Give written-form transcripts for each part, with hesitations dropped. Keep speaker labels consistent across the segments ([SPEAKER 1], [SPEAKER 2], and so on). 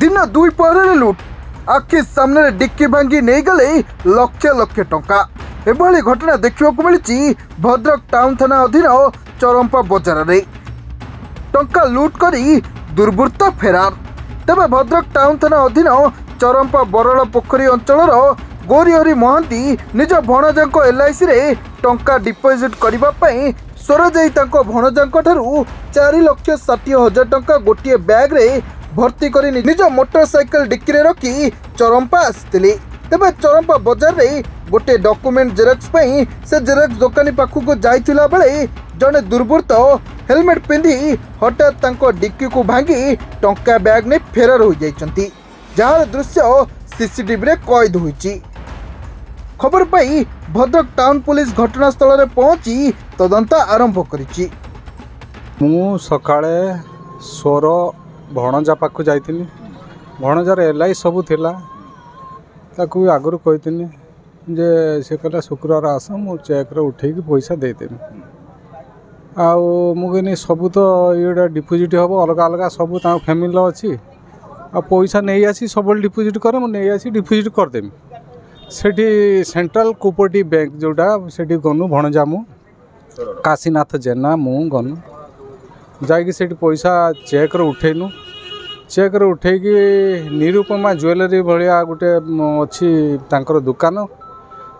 [SPEAKER 1] दिन दुई पहर लुट आखि सामने डिक्की भांगी नहीं गले लक्ष लक्ष टंका। एभली घटना देखा मिली भद्रक टाउन थाना अधीन चरंपा बजार रे टंका लुट करी दुर्बृत्त फेरार। तेबे भद्रक टाउन थाना अधीन चरंपा बरल पोखरी अंचल गौरीहरि महांती निज भणजा LIC रे टंका डिपोजिट करने सोरजाई भणजा 4,60,000 टंका गोटे बैग रे भर्ती कर निज मोटरसाइकेल डिक्की रे रखी चरंपा आसते। तेबे चरंपा बजार रे गोटे डॉक्यूमेंट जेरक्स से जेरक्स दुकानी पाखक जाइथिला बेले जड़े दुर्बृत्त हेलमेट पिंधि हठात डिक्की को भांगी टंका बैग ने फेरार हो जाइछंती, जार दृश्य सीसीटीवी रे कैद होईची। खबर पाई भद्रक टाउन पुलिस घटनास्थल रे पहुंची तदंत आरंभ करिची।
[SPEAKER 2] मु सकाळे सोर भणजा पाखु जाइतिनी, भणजार LI सब थिला ताकू आगुर कहितिनी जे से कहला शुक्रवार आस मु चेक रे उठेकी पैसा देदेमी। आउ मुझे सबू तो ये डिपोजिट हम अलग अलग सब फैमिली अच्छी आ पैसा नहीं आसी सब डिपोजिट करे मुझे आसी डिपोजिट करदेमी। सेठी सेंट्रल कोऑपरेटिव बैंक जोटा सेठी गनु भणजा मु काशीनाथ जेना मु गनु जाकि सेठी पैसा चेक रे उठेनु। चेक रे उठेकी निरुपमा ज्वेलरी भाया गोटे अच्छी तांकर दुकान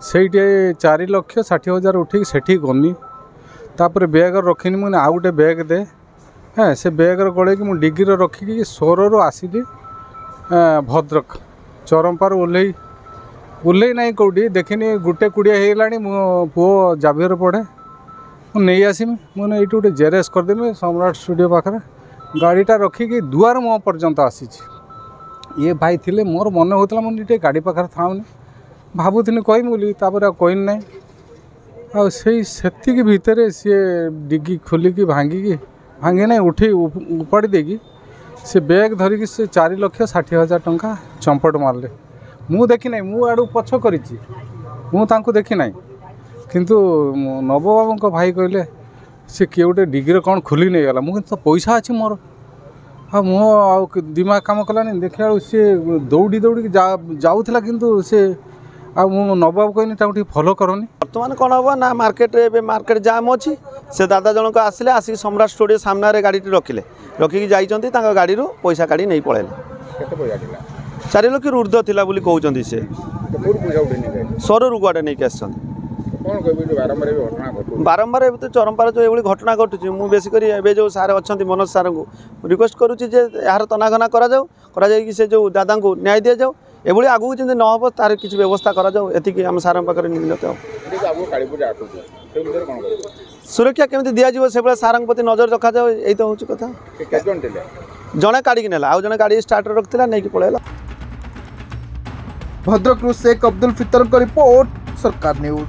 [SPEAKER 2] सेठी 4,60,000 उठेकी सेठी गनी तापर बैग रखनी मुझे आउ गोटे बैग दे। हाँ से बैग गले कि डिग्गी रखिकी सोर आसिली भद्रक चरंपार ओल्लै ना कौटी देखनी गोटे कुड़िया होगा मो पुओ जाभियर पढ़े नहीं आसमी मुझे ये गोटे जेरेस करदेमी सम्राट स्टूडियो पाखे गाड़ीटा रखिकी दुआर मुह पर्यंत आसी। ये भाई थे मोर मन होता मुझे गाड़ी पाखे थाऊनी भावुनी कहमी बोली कहनी ना आती भितर सी डिग्गी खोलिकी भांगी ना उठे उपाड़ी देकी से बैग धरिकी से 4,60,000 टंका चंपट मारले। मु देखी ना मु आड़ पछ करी देखी ना किंतु नवबाबू भाई कहले सी किए गोटे डिग्री कौन खोली नहीं गला मुझे तो पैसा अच्छी मोर मो दिमाग काम कलानी देखा सी दौड़ी दौड़ी जाऊला किंतु से नवबाबू कहनी फॉलो करनी।
[SPEAKER 3] बर्तमान कौन हम ना मार्केट जाम अच्छी से दादा जनक आसिले आसिक सम्राट स्टूडियो सामने गाड़ी रखिले रखिकी जाइछंती गाड़ी पैसा काढ़ी नहीं पड़ेला 4 लाख ऊर्ध्व थिला बोली कहउछंती से सरु गुआडे नहीं आस बारंबार तो चरंपार जो ये घटना घटुची मु बेस कर जो सार अच्छा मनोज सार को रिक्वेस्ट करुच्ची यार तनाघना करा से जो दादा को न्याय दि जाऊ एभली आगू जब न हम तार किसी व्यवस्था करा आम सार पाखे निलत सुरक्षा केमी दिज्व से सार प्रति नजर रखा जाए यही तो हूँ कथा। जड़े काढ़ी नेला आउ जड़े गाड़ी स्टार्ट रखा नहीं पलैला।
[SPEAKER 1] भद्रक शेख अब्दुल फितर रिपोर्ट सरकार न्यूज।